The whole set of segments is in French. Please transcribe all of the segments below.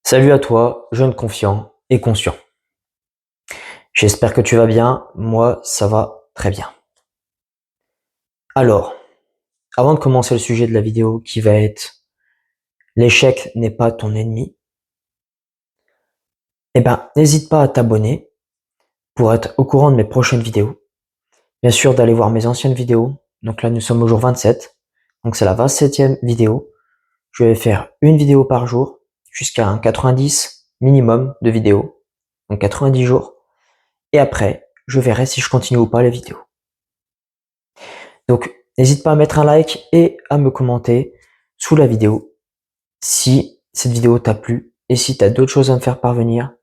Salut à toi, jeune confiant et conscient. J'espère que tu vas bien, moi ça va très bien. Alors, avant de commencer le sujet de la vidéo qui va être l'échec n'est pas ton ennemi, n'hésite pas à t'abonner pour être au courant de mes prochaines vidéos. Bien sûr d'aller voir mes anciennes vidéos. Donc là nous sommes au jour 27, donc c'est la 27e vidéo. Je vais faire une vidéo par jour jusqu'à un 90 minimum de vidéos, donc 90 jours. Et après, je verrai si je continue ou pas les vidéos. Donc, n'hésite pas à mettre un like et à me commenter sous la vidéo si cette vidéo t'a plu et si tu as d'autres choses à me faire parvenir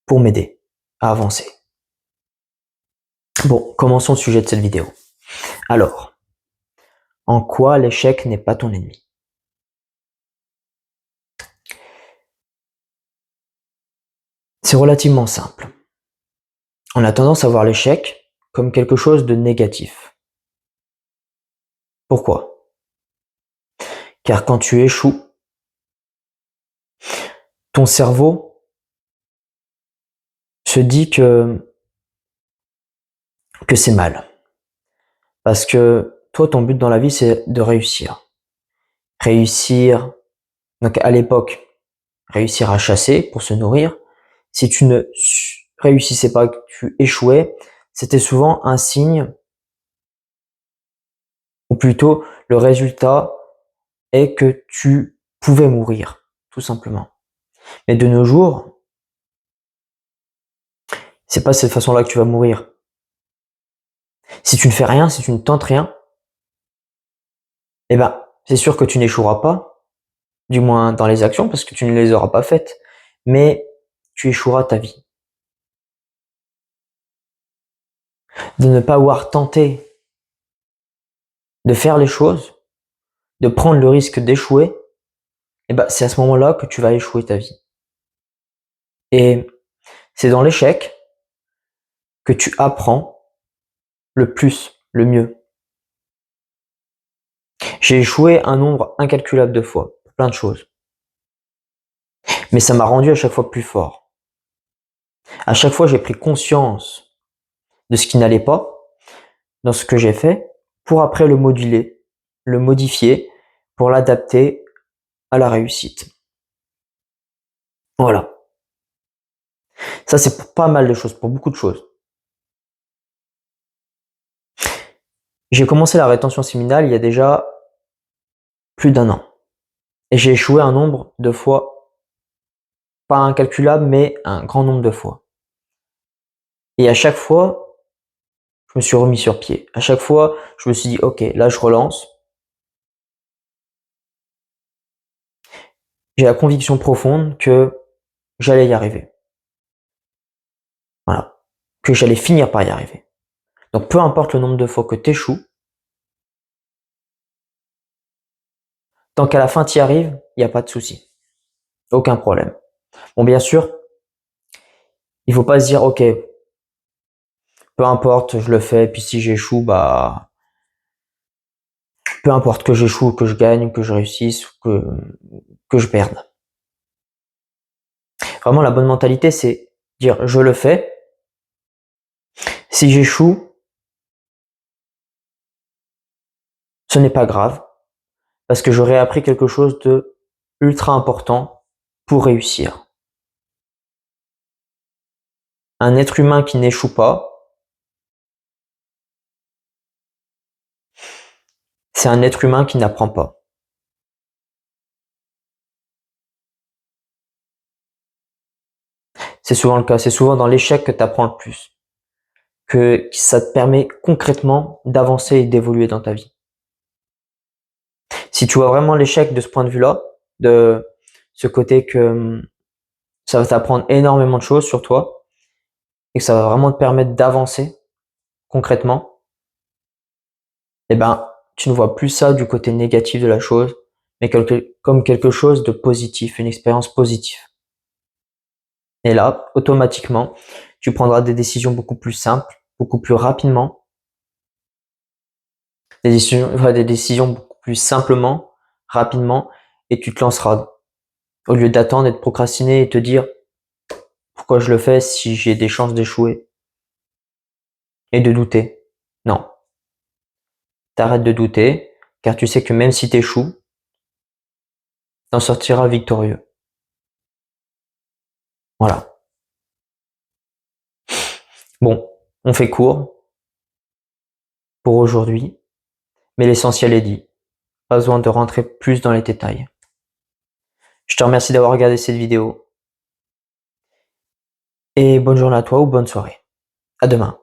pour m'aider à avancer. Bon, commençons le sujet de cette vidéo. Alors, en quoi l'échec n'est pas ton ennemi? C'est relativement simple. On a tendance à voir l'échec comme quelque chose de négatif. Pourquoi? Car quand tu échoues, ton cerveau se dit que c'est mal. Parce que toi, ton but dans la vie, c'est de réussir. Réussir, donc à l'époque, réussir à chasser pour se nourrir. Si tu ne réussissais pas, que tu échouais, c'était souvent un signe, ou plutôt le résultat est que tu pouvais mourir, tout simplement. Mais de nos jours, c'est pas de cette façon-là que tu vas mourir. Si tu ne fais rien, si tu ne tentes rien, c'est sûr que tu n'échoueras pas, du moins dans les actions, parce que tu ne les auras pas faites, mais tu échoueras ta vie. De ne pas avoir tenté de faire les choses, de prendre le risque d'échouer, c'est à ce moment-là que tu vas échouer ta vie. Et c'est dans l'échec que tu apprends le plus, le mieux. J'ai échoué un nombre incalculable de fois, pour plein de choses. Mais ça m'a rendu à chaque fois plus fort. À chaque fois, j'ai pris conscience de ce qui n'allait pas dans ce que j'ai fait pour après le moduler, le modifier pour l'adapter à la réussite. Voilà. Ça, c'est pour pas mal de choses, pour beaucoup de choses. J'ai commencé la rétention séminale il y a déjà plus d'1 an. Et j'ai échoué un nombre de fois, pas incalculable, mais un grand nombre de fois. Et à chaque fois, je me suis remis sur pied. À chaque fois, je me suis dit, ok, là je relance. J'ai la conviction profonde que j'allais y arriver. Voilà. Que j'allais finir par y arriver. Donc peu importe le nombre de fois que tu échoues, tant qu'à la fin tu y arrives, il n'y a pas de souci. Aucun problème. Bon, bien sûr, il faut pas se dire, ok, peu importe, je le fais, puis si j'échoue, peu importe que j'échoue, que je gagne, que je réussisse, que je perde. Vraiment, la bonne mentalité, c'est dire, je le fais. Si j'échoue, ce n'est pas grave, parce que j'aurai appris quelque chose de ultra important pour réussir. Un être humain qui n'échoue pas, c'est un être humain qui n'apprend pas. C'est souvent le cas, c'est souvent dans l'échec que tu apprends le plus, que ça te permet concrètement d'avancer et d'évoluer dans ta vie. Si tu vois vraiment l'échec de ce point de vue-là, de ce côté que ça va t'apprendre énormément de choses sur toi et que ça va vraiment te permettre d'avancer concrètement, tu ne vois plus ça du côté négatif de la chose, mais comme quelque chose de positif, une expérience positive. Et là, automatiquement, tu prendras des décisions beaucoup plus simples, beaucoup plus rapidement, des décisions beaucoup plus simplement, rapidement, et tu te lanceras Au lieu d'attendre et de procrastiner et te dire pourquoi je le fais si j'ai des chances d'échouer et de douter. Non. T'arrêtes de douter, car tu sais que même si t'échoues, t'en sortiras victorieux. Voilà. Bon, on fait court pour aujourd'hui, mais l'essentiel est dit. Pas besoin de rentrer plus dans les détails. Je te remercie d'avoir regardé cette vidéo. Et bonne journée à toi ou bonne soirée. À demain.